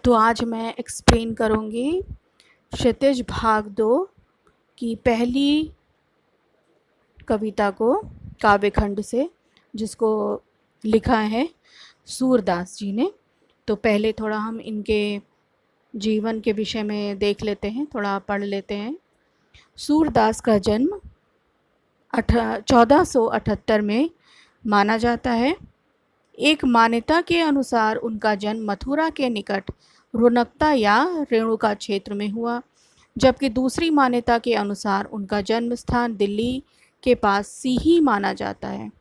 तो आज मैं एक्सप्लेन करूँगी क्षितिज भाग 2 की पहली कविता को काव्यखंड से, जिसको लिखा है सूरदास जी ने। तो पहले थोड़ा हम इनके जीवन के विषय में देख लेते हैं, थोड़ा पढ़ लेते हैं। सूरदास का जन्म 1478 में माना जाता है। एक मान्यता के अनुसार उनका जन्म मथुरा के निकट रोनकता या रेणुका क्षेत्र में हुआ, जबकि दूसरी मान्यता के अनुसार उनका जन्म स्थान दिल्ली के पास सीही माना जाता है।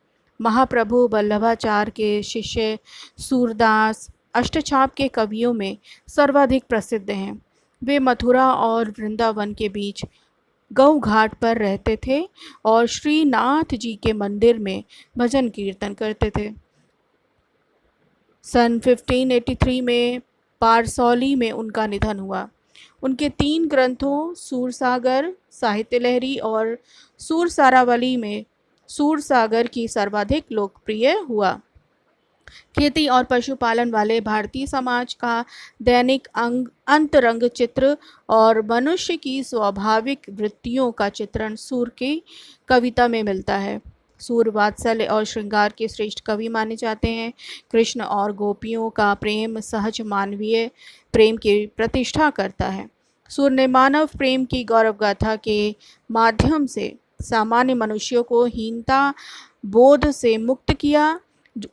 महाप्रभु वल्लभाचार्य के शिष्य सूरदास अष्टछाप के कवियों में सर्वाधिक प्रसिद्ध हैं। वे मथुरा और वृंदावन के बीच गौ घाट पर रहते थे और श्रीनाथ जी के मंदिर में भजन कीर्तन करते थे। सन 1583 में पारसौली में उनका निधन हुआ। उनके 3 ग्रंथों सूरसागर, साहित्य लहरी और सूरसारावली में सूरसागर की सर्वाधिक लोकप्रिय हुआ। खेती और पशुपालन वाले भारतीय समाज का दैनिक अंतरंग चित्र और मनुष्य की स्वाभाविक वृत्तियों का चित्रण सूर की कविता में मिलता है। सूर वात्सल्य और श्रृंगार के श्रेष्ठ कवि माने जाते हैं। कृष्ण और गोपियों का प्रेम सहज मानवीय प्रेम की प्रतिष्ठा करता है। सूर ने मानव प्रेम की गौरव गाथा के माध्यम से सामान्य मनुष्यों को हीनता बोध से मुक्त किया,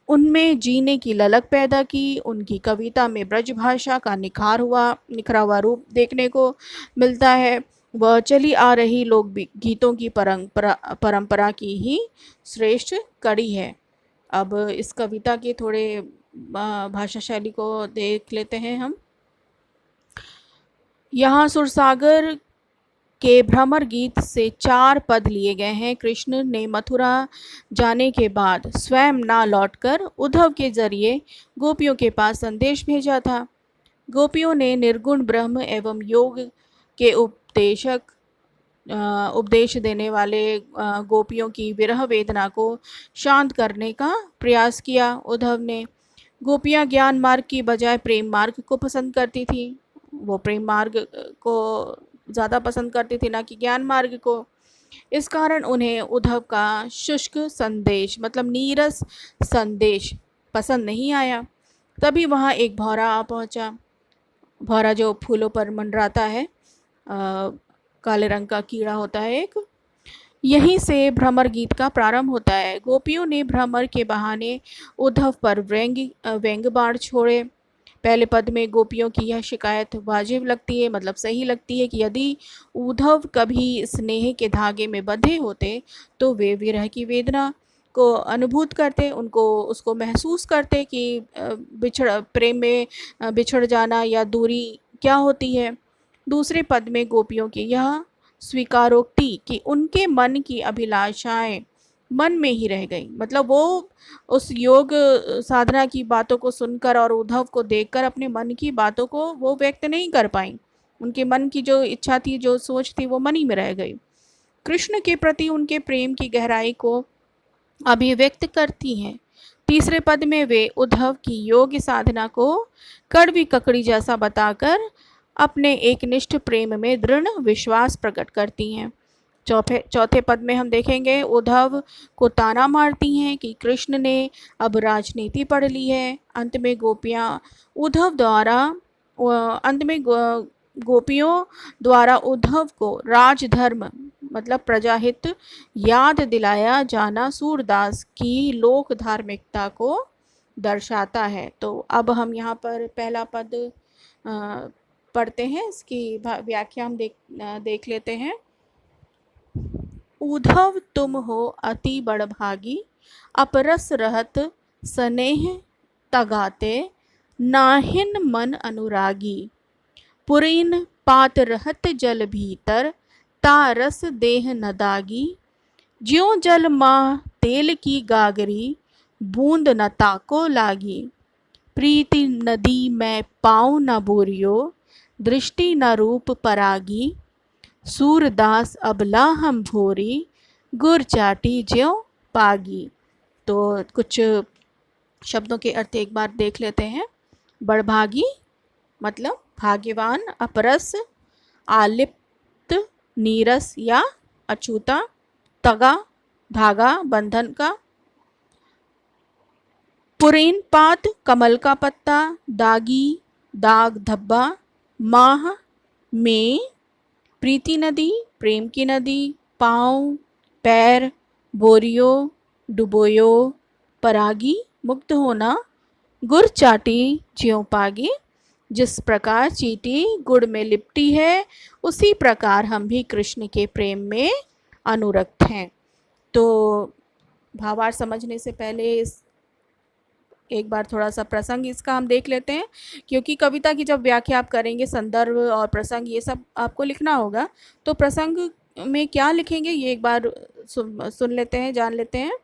उनमें जीने की ललक पैदा की। उनकी कविता में ब्रज भाषा का निखरा हुआ रूप देखने को मिलता है। वह चली आ रही लोक गीतों की परंपरा की ही श्रेष्ठ कड़ी है। अब इस कविता के थोड़े भाषा शैली को देख लेते हैं हम। यहाँ सुरसागर के भ्रमर गीत से 4 पद लिए गए हैं। कृष्ण ने मथुरा जाने के बाद स्वयं ना लौटकर उद्धव के जरिए गोपियों के पास संदेश भेजा था। गोपियों ने निर्गुण ब्रह्म एवं योग के उपदेश देने वाले गोपियों की विरह वेदना को शांत करने का प्रयास किया। उद्धव ने गोपियां ज्ञान मार्ग की बजाय प्रेम मार्ग को पसंद करती थी। वो प्रेम मार्ग को ज़्यादा पसंद करती थी, ना कि ज्ञान मार्ग को। इस कारण उन्हें उद्धव का शुष्क संदेश मतलब नीरस संदेश पसंद नहीं आया। तभी वहाँ एक भौरा आ पहुँचा। भौरा जो फूलों पर मंडराता है, काले रंग का कीड़ा होता है एक। यहीं से भ्रमर गीत का प्रारंभ होता है। गोपियों ने भ्रमर के बहाने उद्धव पर व्यंग बाण छोड़े। पहले पद में गोपियों की यह शिकायत वाजिब लगती है, मतलब सही लगती है कि यदि उद्धव कभी स्नेह के धागे में बंधे होते तो वे विरह की वेदना को अनुभूत करते, उसको महसूस करते कि प्रेम में बिछड़ जाना या दूरी क्या होती है। दूसरे पद में गोपियों की यह स्वीकारोक्ति कि उनके मन की अभिलाषाएं मन में ही रह गई, मतलब वो उस योग साधना की बातों को सुनकर और उद्धव को देखकर अपने मन की बातों को वो व्यक्त नहीं कर पाई। उनके मन की जो इच्छा थी, जो सोच थी, वो मन ही में रह गई। कृष्ण के प्रति उनके प्रेम की गहराई को अभिव्यक्त करती हैं। तीसरे पद में वे उद्धव की योग साधना को कड़वी ककड़ी जैसा बताकर अपने एकनिष्ठ प्रेम में दृढ़ विश्वास प्रकट करती हैं। चौथे पद में हम देखेंगे उद्धव को ताना मारती हैं कि कृष्ण ने अब राजनीति पढ़ ली है। अंत में गोपियों द्वारा उद्धव को राजधर्म मतलब प्रजाहित याद दिलाया जाना सूरदास की लोक धार्मिकता को दर्शाता है। तो अब हम यहाँ पर पहला पद पढ़ते हैं, इसकी व्याख्या हम देख लेते हैं। उद्धव तुम हो अति बड़भागी, अपरस रहत स्नेह तगाते, नाहिन मन अनुरागी, पुरीन पात रहत जल भीतर, तारस देह न दागी, ज्यों जल माह तेल की गागरी, बूंद न ताको लागी, प्रीति नदी में पाँव न बोरियो, दृष्टि न रूप परागी, सूरदास अबला हम भोरी, गुर चाटी ज्यों पागी। तो कुछ शब्दों के अर्थ एक बार देख लेते हैं। बड़भागी मतलब भाग्यवान, अपरस, आलिप्त, नीरस या अछूता, तगा धागा बंधन का, पुरैन पात कमल का पत्ता, दागी दाग धब्बा, माह में, प्रीति नदी प्रेम की नदी, पाँव पैर, बोरियो डुबोयो, परागी मुक्त होना, गुड़ चाटी ज्यों पागी। जिस प्रकार चींटी गुड़ में लिपटी है उसी प्रकार हम भी कृष्ण के प्रेम में अनुरक्त हैं। तो भावार्थ समझने से पहले एक बार थोड़ा सा प्रसंग इसका हम देख लेते हैं, क्योंकि कविता की जब व्याख्या आप करेंगे संदर्भ और प्रसंग ये सब आपको लिखना होगा। तो प्रसंग में क्या लिखेंगे ये एक बार सुन लेते हैं, जान लेते हैं।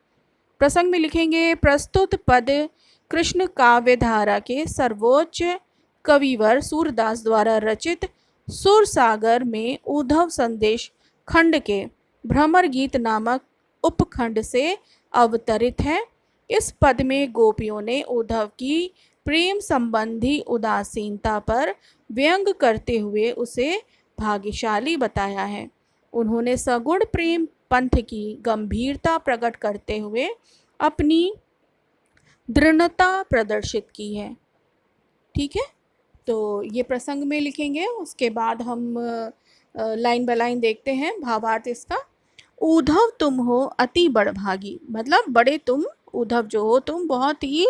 प्रसंग में लिखेंगे, प्रस्तुत पद कृष्ण काव्य धारा के सर्वोच्च कविवर सूरदास द्वारा रचित सुर सागर में उद्धव संदेश खंड के भ्रमर गीत नामक उपखंड से अवतरित है। इस पद में गोपियों ने उद्धव की प्रेम संबंधी उदासीनता पर व्यंग करते हुए उसे भाग्यशाली बताया है। उन्होंने सगुण प्रेम पंथ की गंभीरता प्रकट करते हुए अपनी दृढ़ता प्रदर्शित की है। ठीक है, तो ये प्रसंग में लिखेंगे। उसके बाद हम लाइन बाय लाइन देखते हैं भावार्थ इसका। उद्धव तुम हो अति बड़भागी, मतलब बड़े तुम उद्धव जो हो तुम बहुत ही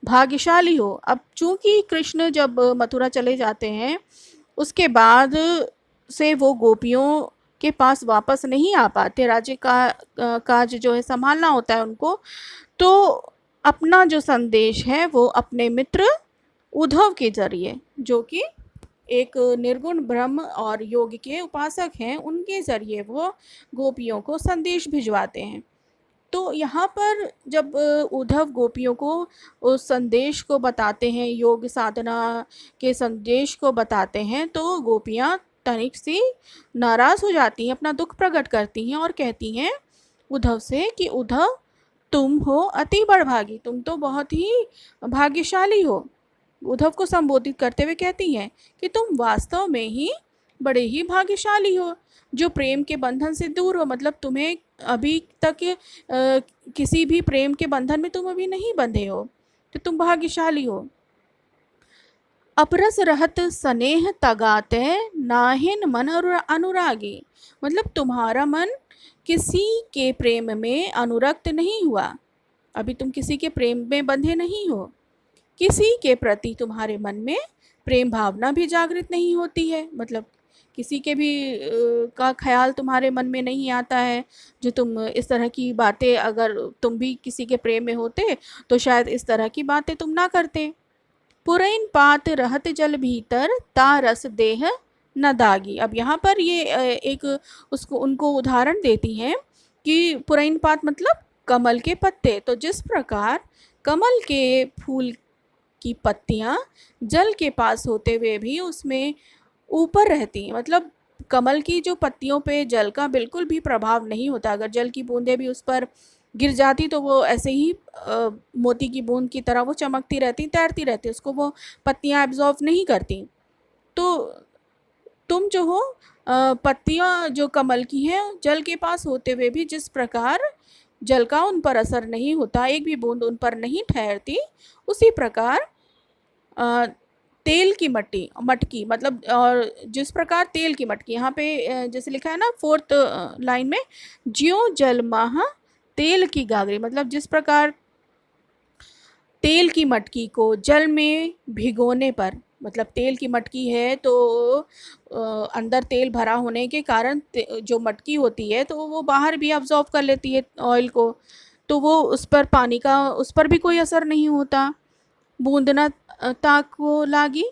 भाग्यशाली हो। अब चूंकि कृष्ण जब मथुरा चले जाते हैं उसके बाद से वो गोपियों के पास वापस नहीं आ पाते, राज्य का काज जो है संभालना होता है उनको। तो अपना जो संदेश है वो अपने मित्र उद्धव के जरिए, जो कि एक निर्गुण ब्रह्म और योग के उपासक हैं, उनके जरिए वो गोपियों को संदेश भिजवाते हैं। तो यहाँ पर जब उद्धव गोपियों को उस संदेश को बताते हैं, योग साधना के संदेश को बताते हैं, तो गोपियाँ तनिक सी नाराज़ हो जाती हैं, अपना दुख प्रकट करती हैं और कहती हैं उद्धव से कि उद्धव तुम हो अति बड़भागी, तुम तो बहुत ही भाग्यशाली हो। उद्धव को संबोधित करते हुए कहती हैं कि तुम वास्तव में ही बड़े ही भाग्यशाली हो, जो प्रेम के बंधन से दूर हो। मतलब तुम्हें अभी तक किसी भी प्रेम के बंधन में तुम अभी नहीं बंधे हो, तो तुम भाग्यशाली हो। अपरस रहत स्नेह तगाते नाहिन मन अनुरागी, मतलब तुम्हारा मन किसी के प्रेम में अनुरक्त नहीं हुआ, अभी तुम किसी के प्रेम में बंधे नहीं हो। किसी के प्रति तुम्हारे मन में प्रेम भावना भी जागृत नहीं होती है, मतलब किसी के भी का ख्याल तुम्हारे मन में नहीं आता है। जो तुम इस तरह की बातें, अगर तुम भी किसी के प्रेम में होते तो शायद इस तरह की बातें तुम ना करते। पुरैन पात रहत जल भीतर ता रस देह न दागी। अब यहाँ पर ये एक उसको उनको उदाहरण देती हैं कि पुरैन पात मतलब कमल के पत्ते। तो जिस प्रकार कमल के फूल की पत्तियाँ जल के पास होते हुए भी उसमें ऊपर रहती हैं, मतलब कमल की जो पत्तियों पे जल का बिल्कुल भी प्रभाव नहीं होता। अगर जल की बूंदें भी उस पर गिर जाती तो वो ऐसे ही मोती की बूंद की तरह वो चमकती रहती, तैरती रहती, उसको वो पत्तियाँ एब्जॉर्व नहीं करती। तो तुम जो हो पत्तियाँ जो कमल की हैं जल के पास होते हुए भी जिस प्रकार जल का उन पर असर नहीं होता, एक भी बूंद उन पर नहीं ठहरती, उसी प्रकार तेल की मटकी मतलब, और जिस प्रकार तेल की मटकी, यहाँ पे जैसे लिखा है ना 4th लाइन में, ज्यों जल माह तेल की गागरी, मतलब जिस प्रकार तेल की मटकी को जल में भिगोने पर, मतलब तेल की मटकी है तो अंदर तेल भरा होने के कारण जो मटकी होती है तो वो बाहर भी अब्जॉर्ब कर लेती है ऑयल को, तो वो उस पर पानी का उस पर भी कोई असर नहीं होता, बूंदना ताक को लागी,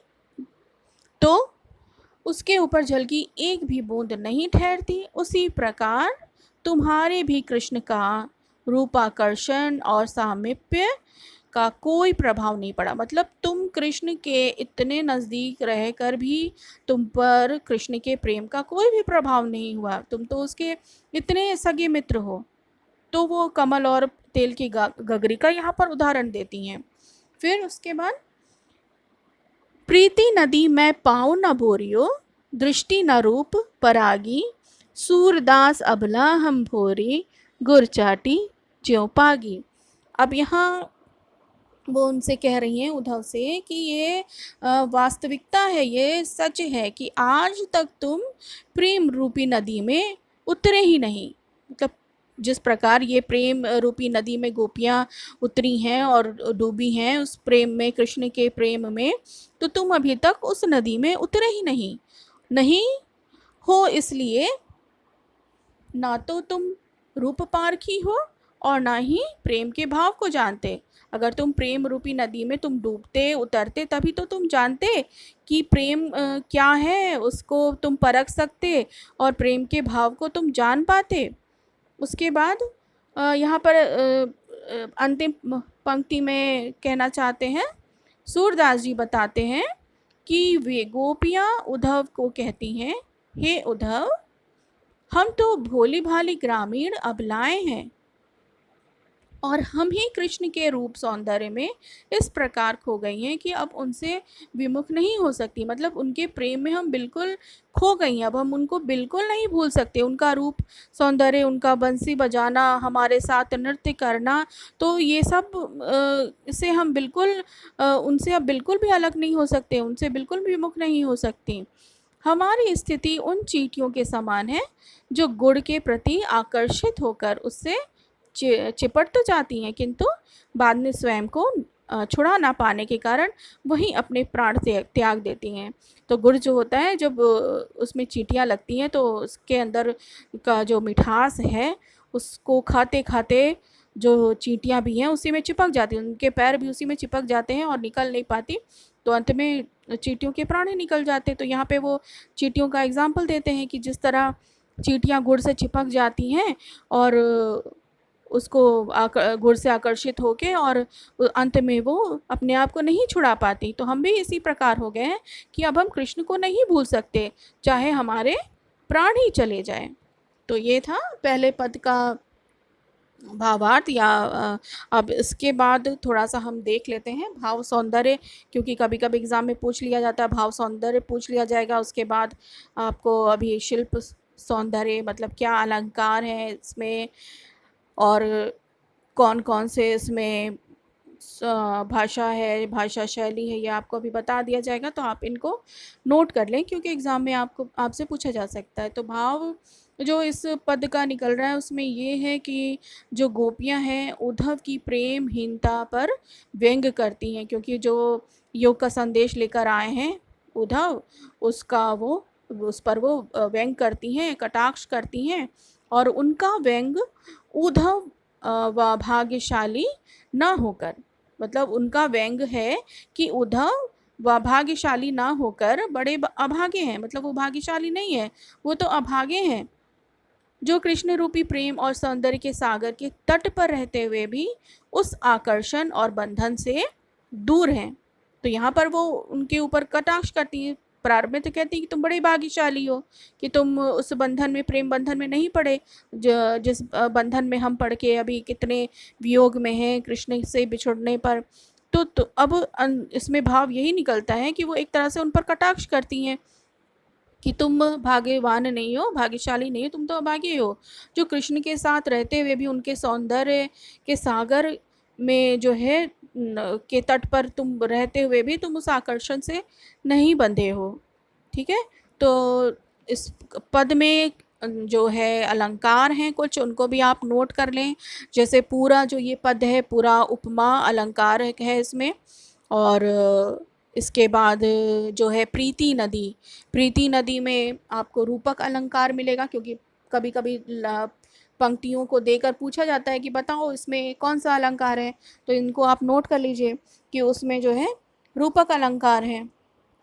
तो उसके ऊपर जल की एक भी बूंद नहीं ठहरती। उसी प्रकार तुम्हारे भी कृष्ण का रूपाकर्षण और सामीप्य का कोई प्रभाव नहीं पड़ा, मतलब तुम कृष्ण के इतने नज़दीक रहकर भी तुम पर कृष्ण के प्रेम का कोई भी प्रभाव नहीं हुआ, तुम तो उसके इतने सगे मित्र हो। तो वो कमल और तेल की गगरी का यहाँ पर उदाहरण देती हैं। फिर उसके बाद प्रीति नदी मैं पाऊँ न भोरियो, दृष्टि न रूप परागी, सूरदास अबला हम भोरी, गुर चाटी ज्यों पागी। अब यहाँ वो उनसे कह रही हैं उद्धव से कि ये वास्तविकता है, ये सच है कि आज तक तुम प्रेम रूपी नदी में उतरे ही नहीं। मतलब जिस प्रकार ये प्रेम रूपी नदी में गोपियाँ उतरी हैं और डूबी हैं उस प्रेम में, कृष्ण के प्रेम में, तो तुम अभी तक उस नदी में उतरे ही नहीं हो। इसलिए ना तो तुम रूप पारखी हो और ना ही प्रेम के भाव को जानते। अगर तुम प्रेम रूपी नदी में तुम डूबते उतरते तभी तो तुम जानते कि प्रेम क्या है, उसको तुम परख सकते और प्रेम के भाव को तुम जान पाते। उसके बाद यहाँ पर अंतिम पंक्ति में कहना चाहते हैं, सूरदास जी बताते हैं कि वे गोपियाँ उद्धव को कहती हैं, हे उद्धव, हम तो भोली भाली ग्रामीण अबलाएं हैं और हम ही कृष्ण के रूप सौंदर्य में इस प्रकार खो गई हैं कि अब उनसे विमुख नहीं हो सकती। मतलब उनके प्रेम में हम बिल्कुल खो गई हैं, अब हम उनको बिल्कुल नहीं भूल सकते। उनका रूप सौंदर्य, उनका बंसी बजाना, हमारे साथ नृत्य करना, तो ये सब से हम बिल्कुल उनसे अब बिल्कुल भी अलग नहीं हो सकते, उनसे बिल्कुल भी विमुख नहीं हो सकती। हमारी स्थिति उन चींटियों के समान है जो गुड़ के प्रति आकर्षित होकर उससे चिपट तो जाती हैं, किंतु बाद में स्वयं को छुड़ा ना पाने के कारण वहीं अपने प्राण त्याग देती हैं। तो गुड़ जो होता है, जब उसमें चींटियाँ लगती हैं तो उसके अंदर का जो मिठास है उसको खाते खाते जो चींटियाँ भी हैं उसी में चिपक जाती हैं, उनके पैर भी उसी में चिपक जाते हैं और निकल नहीं पाती, तो अंत में चींटियों के प्राण ही निकल जाते। तो यहाँ पे वो चींटियों का एग्जाम्पल देते हैं कि जिस तरह चींटियाँ गुड़ से चिपक जाती हैं और उसको गुड़ से आकर्षित होके और अंत में वो अपने आप को नहीं छुड़ा पाती, तो हम भी इसी प्रकार हो गए हैं कि अब हम कृष्ण को नहीं भूल सकते, चाहे हमारे प्राण ही चले जाएं। तो ये था पहले पद का भावार्थ। या अब इसके बाद थोड़ा सा हम देख लेते हैं भाव सौंदर्य, क्योंकि कभी कभी एग्ज़ाम में पूछ लिया जाता है, भाव सौंदर्य पूछ लिया जाएगा। उसके बाद आपको अभी शिल्प सौंदर्य मतलब क्या अलंकार है इसमें और कौन कौन से इसमें भाषा है, भाषा शैली है, ये आपको अभी बता दिया जाएगा, तो आप इनको नोट कर लें क्योंकि एग्ज़ाम में आपसे पूछा जा सकता है। तो भाव जो इस पद का निकल रहा है उसमें ये है कि जो गोपियां हैं उद्धव की प्रेमहीनता पर व्यंग करती हैं, क्योंकि जो योग का संदेश लेकर आए हैं उद्धव, उसका वो उस पर वो व्यंग करती हैं, कटाक्ष करती हैं, और उनका व्यंग उद्धव व भाग्यशाली न होकर, मतलब उनका व्यंग है कि उद्धव व भाग्यशाली ना होकर बड़े अभागे हैं, मतलब वो भाग्यशाली नहीं है, वो तो अभागे हैं, जो कृष्ण रूपी प्रेम और सौंदर्य के सागर के तट पर रहते हुए भी उस आकर्षण और बंधन से दूर हैं। तो यहाँ पर वो उनके ऊपर कटाक्ष करती है। प्रारंभ में तो कहती है कि तुम बड़े भाग्यशाली हो कि तुम उस बंधन में, प्रेम बंधन में नहीं पड़े, जिस बंधन में हम पड़ के अभी कितने वियोग में हैं कृष्ण से बिछुड़ने पर। तो अब इसमें भाव यही निकलता है कि वो एक तरह से उन पर कटाक्ष करती हैं कि तुम भाग्यवान नहीं हो, भाग्यशाली नहीं हो, तुम तो अभागे हो, जो कृष्ण के साथ रहते हुए भी उनके सौंदर्य के सागर में जो है के तट पर तुम रहते हुए भी तुम उस आकर्षण से नहीं बंधे हो। ठीक है, तो इस पद में जो है अलंकार हैं कुछ, उनको भी आप नोट कर लें। जैसे पूरा जो ये पद है पूरा उपमा अलंकार है इसमें, और इसके बाद जो है प्रीति नदी में आपको रूपक अलंकार मिलेगा, क्योंकि कभी कभी पंक्तियों को देकर पूछा जाता है कि बताओ इसमें कौन सा अलंकार है, तो इनको आप नोट कर लीजिए कि उसमें जो है रूपक अलंकार है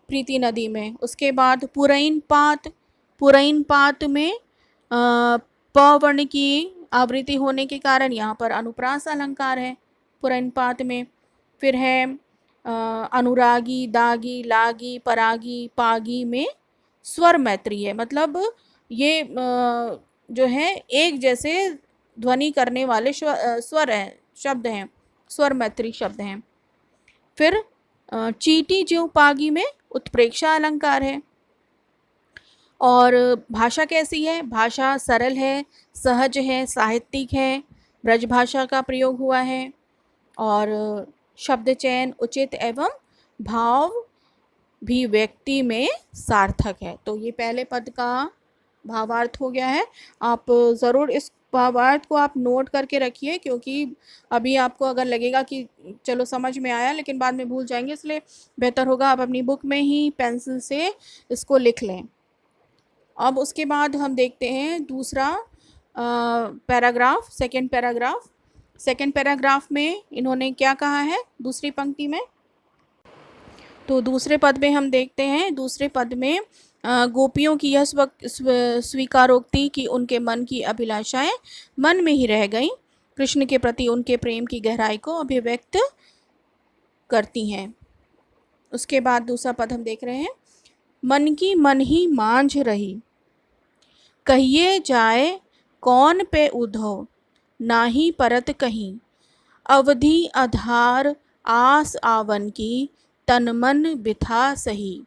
प्रीति नदी में। उसके बाद पुरैन पात में प वर्ण की आवृत्ति होने के कारण यहाँ पर अनुप्रास अलंकार है पुरैन पात में। फिर है अनुरागी, दागी, लागी, परागी, पागी में स्वर मैत्री है, मतलब ये जो है एक जैसे ध्वनि करने वाले स्वर हैं, शब्द हैं, स्वर मैत्री शब्द हैं। फिर चीटी ज्यों पागी में उत्प्रेक्षा अलंकार है। और भाषा कैसी है? भाषा सरल है, सहज है, साहित्यिक है, ब्रज भाषा का प्रयोग हुआ है और शब्द चयन उचित एवं भाव भी व्यक्ति में सार्थक है। तो ये पहले पद का भावार्थ हो गया है। आप ज़रूर इस भावार्थ को आप नोट करके रखिए, क्योंकि अभी आपको अगर लगेगा कि चलो समझ में आया लेकिन बाद में भूल जाएंगे, इसलिए बेहतर होगा आप अपनी बुक में ही पेंसिल से इसको लिख लें। अब उसके बाद हम देखते हैं दूसरा paragraph, second paragraph. Second paragraph में इन्होंने क्या कहा है दूसरी पंक्ति में? तो दूसरे पद में हम देखते हैं, दूसरे पद में गोपियों की यह स्वीकारोक्ति कि उनके मन की अभिलाषाएं मन में ही रह गईं, कृष्ण के प्रति उनके प्रेम की गहराई को अभिव्यक्त करती हैं। उसके बाद दूसरा पद हम देख रहे हैं, मन की मन ही मांझ रही, कहिए जाए कौन पे उद्धव, नाही परत कहीं, अवधि आधार आस आवन की, तन मन बिथा सही,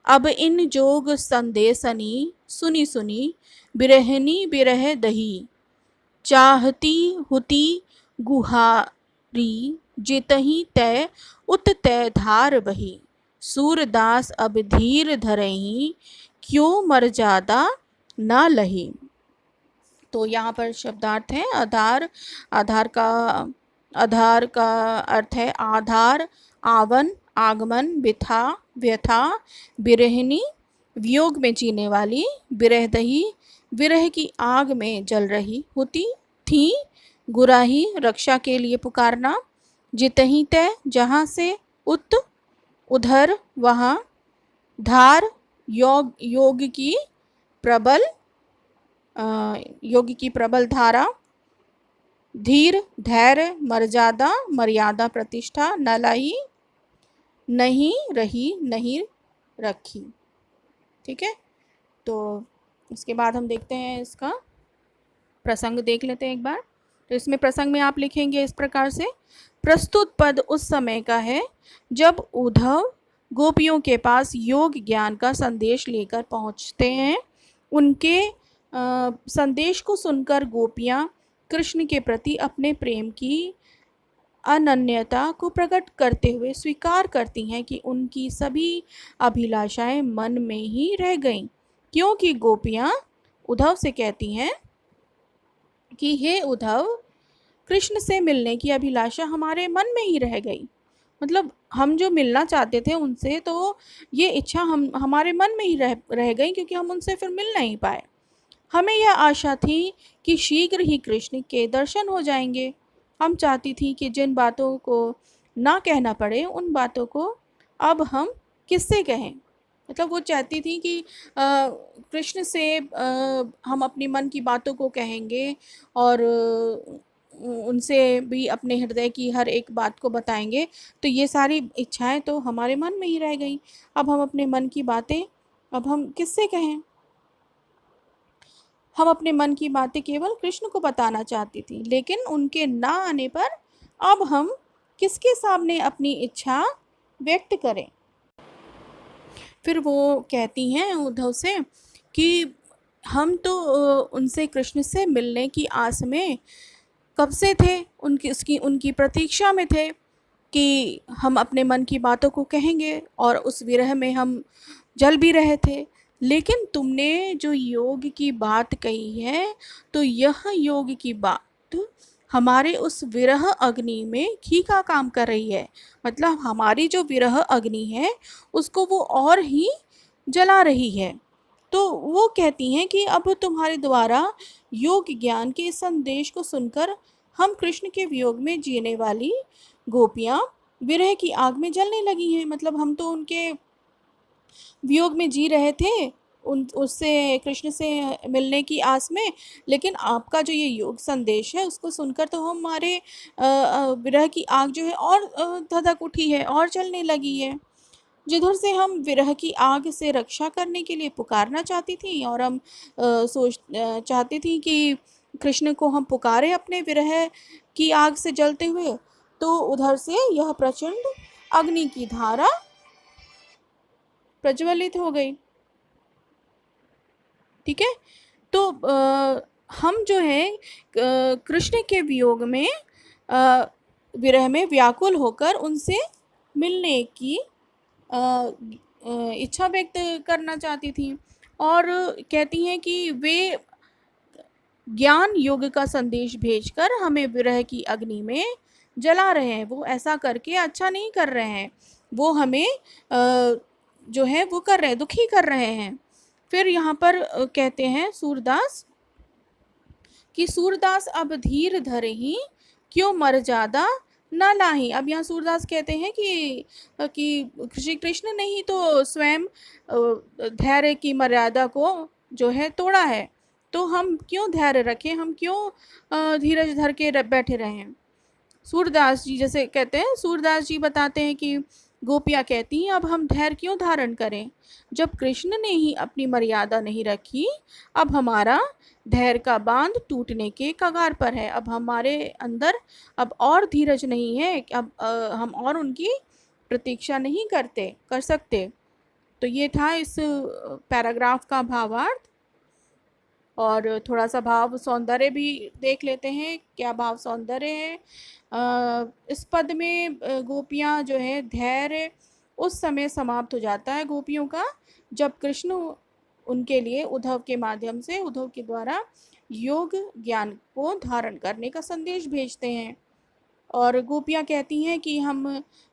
अब इन जोग संदेशनी, सुनी सुनी बिरहनी बिरह दही, चाहती हुती गुहारी, जितही तय उत तय धार बही, सूरदास अब धीर धरही, क्यों मर्यादा ना लही। तो यहाँ पर शब्दार्थ है आधार। आधार का अर्थ है आधार, आवन, आगमन, बिथा, व्यथा, बिरहनी वियोग में जीने वाली, बिरहदही विरह की आग में जल रही, होती थी गुराही रक्षा के लिए पुकारना, जितही तय जहाँ से, उत उधर वहाँ, धार योग की प्रबल धारा, धीर धैर्य, मर्यादा मर्यादा प्रतिष्ठा, नलाई नहीं रही नहीं रखी। ठीक है, तो इसके बाद हम देखते हैं इसका प्रसंग देख लेते हैं एक बार। तो इसमें प्रसंग में आप लिखेंगे इस प्रकार से, प्रस्तुत पद उस समय का है जब उद्धव गोपियों के पास योग ज्ञान का संदेश लेकर पहुंचते हैं। उनके संदेश को सुनकर गोपियां कृष्ण के प्रति अपने प्रेम की अनन्यता को प्रकट करते हुए स्वीकार करती हैं कि उनकी सभी अभिलाषाएं मन में ही रह गईं, क्योंकि गोपियां उद्धव से कहती हैं कि हे उद्धव, कृष्ण से मिलने की अभिलाषा हमारे मन में ही रह गई। मतलब हम जो मिलना चाहते थे उनसे, तो ये इच्छा हमारे मन में ही रह गई, क्योंकि हम उनसे फिर मिल नहीं पाए। हमें यह आशा थी कि शीघ्र ही कृष्ण के दर्शन हो जाएंगे। हम चाहती थी कि जिन बातों को ना कहना पड़े उन बातों को अब हम किससे कहें। मतलब वो चाहती थी कि कृष्ण से हम अपनी मन की बातों को कहेंगे और उनसे भी अपने हृदय की हर एक बात को बताएंगे। तो ये सारी इच्छाएं तो हमारे मन में ही रह गई। अब हम अपने मन की बातें अब हम किससे कहें? हम अपने मन की बातें केवल कृष्ण को बताना चाहती थी, लेकिन उनके ना आने पर अब हम किसके सामने अपनी इच्छा व्यक्त करें? फिर वो कहती हैं उद्धव से कि हम तो उनसे कृष्ण से मिलने की आस में कब से थे, उनकी प्रतीक्षा में थे कि हम अपने मन की बातों को कहेंगे, और उस विरह में हम जल भी रहे थे। लेकिन तुमने जो योग की बात कही है, तो यह योग की बात हमारे उस विरह अग्नि में घी का काम कर रही है। मतलब हमारी जो विरह अग्नि है उसको वो और ही जला रही है। तो वो कहती हैं कि अब तुम्हारे द्वारा योग ज्ञान के इस संदेश को सुनकर हम कृष्ण के वियोग में जीने वाली गोपियाँ विरह की आग में जलने लगी हैं। मतलब हम तो उनके वियोग में जी रहे थे, उससे कृष्ण से मिलने की आस में, लेकिन आपका जो ये योग संदेश है उसको सुनकर तो हमारे विरह की आग जो है और धधक उठी है और जलने लगी है। जिधर से हम विरह की आग से रक्षा करने के लिए पुकारना चाहती थी, और हम चाहती थी कि कृष्ण को हम पुकारे अपने विरह की आग से जलते हुए, तो उधर से यह प्रचंड अग्नि की धारा प्रज्वलित हो गई। ठीक है, तो हम जो है कृष्ण के वियोग में विरह में व्याकुल होकर उनसे मिलने की इच्छा व्यक्त करना चाहती थी, और कहती हैं कि वे ज्ञान योग का संदेश भेजकर हमें विरह की अग्नि में जला रहे हैं। वो ऐसा करके अच्छा नहीं कर रहे हैं, वो हमें जो है वो कर रहे हैं, दुखी कर रहे हैं। फिर यहाँ पर कहते हैं सूरदास कि सूरदास अब धीर धरे ही, क्यों मर जादा न लाही। अब यहाँ सूरदास कहते हैं कि श्री कृष्ण ने ही तो स्वयं धैर्य की मर्यादा को जो है तोड़ा है, तो हम क्यों धैर्य रखें, हम क्यों धीरज धर के बैठे रहें। सूरदास जी जैसे कहते हैं, सूरदास जी बताते हैं कि गोपियाँ कहती हैं अब हम धैर्य क्यों धारण करें, जब कृष्ण ने ही अपनी मर्यादा नहीं रखी। अब हमारा धैर्य का बांध टूटने के कगार पर है, अब हमारे अंदर अब और धीरज नहीं है, अब हम और उनकी प्रतीक्षा नहीं कर सकते। तो ये था इस पैराग्राफ का भावार्थ। और थोड़ा सा भाव सौंदर्य भी देख लेते हैं, क्या भाव सौंदर्य है। इस पद में गोपियाँ जो है धैर्य उस समय समाप्त हो जाता है गोपियों का, जब कृष्ण उनके लिए उद्धव के माध्यम से, उद्धव के द्वारा योग ज्ञान को धारण करने का संदेश भेजते हैं। और गोपियाँ कहती हैं कि हम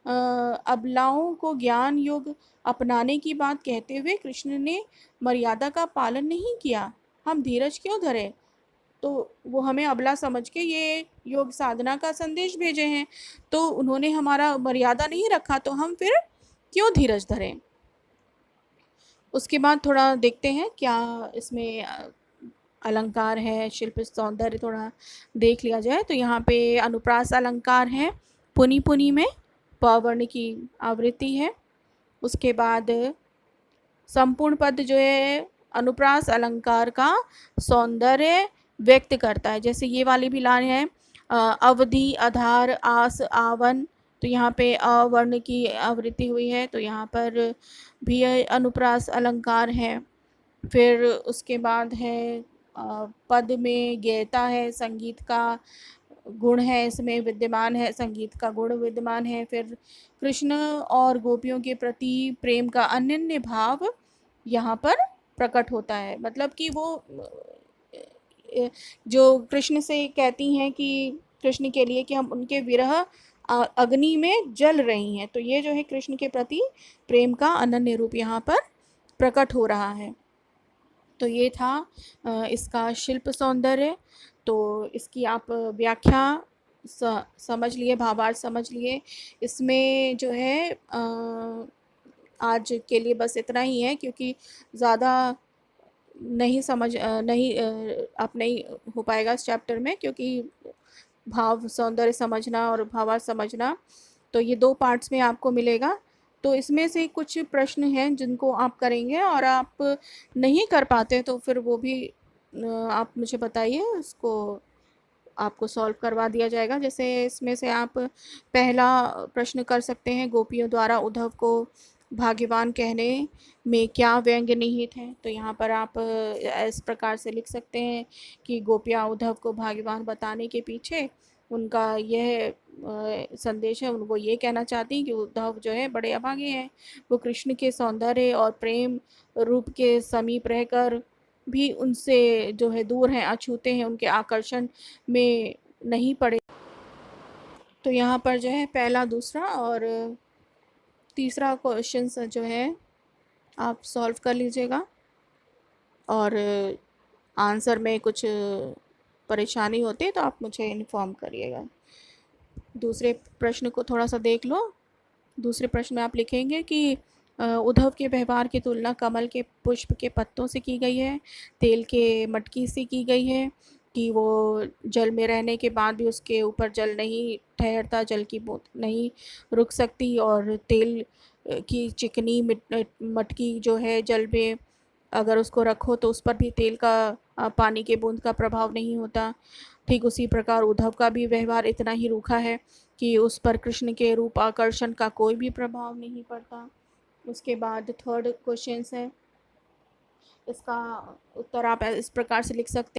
अबलाओं को ज्ञान योग अपनाने की बात कहते हुए कृष्ण ने मर्यादा का पालन नहीं किया, हम धीरज क्यों धरे। तो वो हमें अबला समझ के ये योग साधना का संदेश भेजे हैं, तो उन्होंने हमारा मर्यादा नहीं रखा, तो हम फिर क्यों धीरज धरें। उसके बाद थोड़ा देखते हैं क्या इसमें अलंकार है, शिल्प सौंदर्य थोड़ा देख लिया जाए। तो यहाँ पे अनुप्रास अलंकार है, पुनि पुनि में पवर्ण की आवृत्ति है। उसके बाद संपूर्ण पद जो है अनुप्रास अलंकार का सौंदर्य व्यक्त करता है। जैसे ये वाली भी लाइन है, अवधि आधार आस आवन, तो यहाँ पे अवर्ण की आवृत्ति हुई है, तो यहाँ पर भी अनुप्रास अलंकार है। फिर उसके बाद है पद में गेयता है, संगीत का गुण है इसमें विद्यमान है, संगीत का गुण विद्यमान है। फिर कृष्ण और गोपियों के प्रति प्रेम का अनन्य भाव यहाँ पर प्रकट होता है। मतलब कि वो जो कृष्ण से कहती हैं कि कृष्ण के लिए कि हम उनके विरह अग्नि में जल रही हैं, तो ये जो है कृष्ण के प्रति प्रेम का अनन्य रूप यहाँ पर प्रकट हो रहा है। तो ये था इसका शिल्प सौंदर्य। तो इसकी आप व्याख्या समझ लिए, भावार्थ समझ लिए। इसमें जो है आज के लिए बस इतना ही है, क्योंकि ज़्यादा नहीं समझ नहीं आप नहीं हो पाएगा इस चैप्टर में, क्योंकि भाव सौंदर्य समझना और भावार्थ समझना तो ये 2 पार्ट्स में आपको मिलेगा। तो इसमें से कुछ प्रश्न हैं जिनको आप करेंगे, और आप नहीं कर पाते तो फिर वो भी आप मुझे बताइए, उसको आपको सॉल्व करवा दिया जाएगा। जैसे इसमें से आप पहला प्रश्न कर सकते हैं, गोपियों द्वारा उद्धव को भाग्यवान कहने में क्या व्यंग्य निहित है। तो यहाँ पर आप इस प्रकार से लिख सकते हैं कि गोपियाँ उद्धव को भाग्यवान बताने के पीछे उनका यह संदेश है, उनको ये कहना चाहती हैं कि उद्धव जो है बड़े अभागे हैं, वो कृष्ण के सौंदर्य और प्रेम रूप के समीप रहकर भी उनसे जो है दूर हैं, अछूते हैं, उनके आकर्षण में नहीं पड़े। तो यहाँ पर जो है पहला, दूसरा और तीसरा क्वेश्चन जो है आप सॉल्व कर लीजिएगा, और आंसर में कुछ परेशानी होती है तो आप मुझे इन्फॉर्म करिएगा। दूसरे प्रश्न को थोड़ा सा देख लो। दूसरे प्रश्न में आप लिखेंगे कि उद्धव के व्यवहार की तुलना कमल के पुष्प के पत्तों से की गई है, तेल के मटकी से की गई है, कि वो जल में रहने के बाद भी उसके ऊपर जल नहीं ठहरता, जल की बूंद नहीं रुक सकती, और तेल की चिकनी मटकी जो है जल में अगर उसको रखो तो उस पर भी तेल का पानी के बूंद का प्रभाव नहीं होता। ठीक उसी प्रकार उद्धव का भी व्यवहार इतना ही रूखा है कि उस पर कृष्ण के रूप आकर्षण का कोई भी प्रभाव नहीं पड़ता। उसके बाद थर्ड क्वेश्चन है, इसका उत्तर आप इस प्रकार से लिख सकते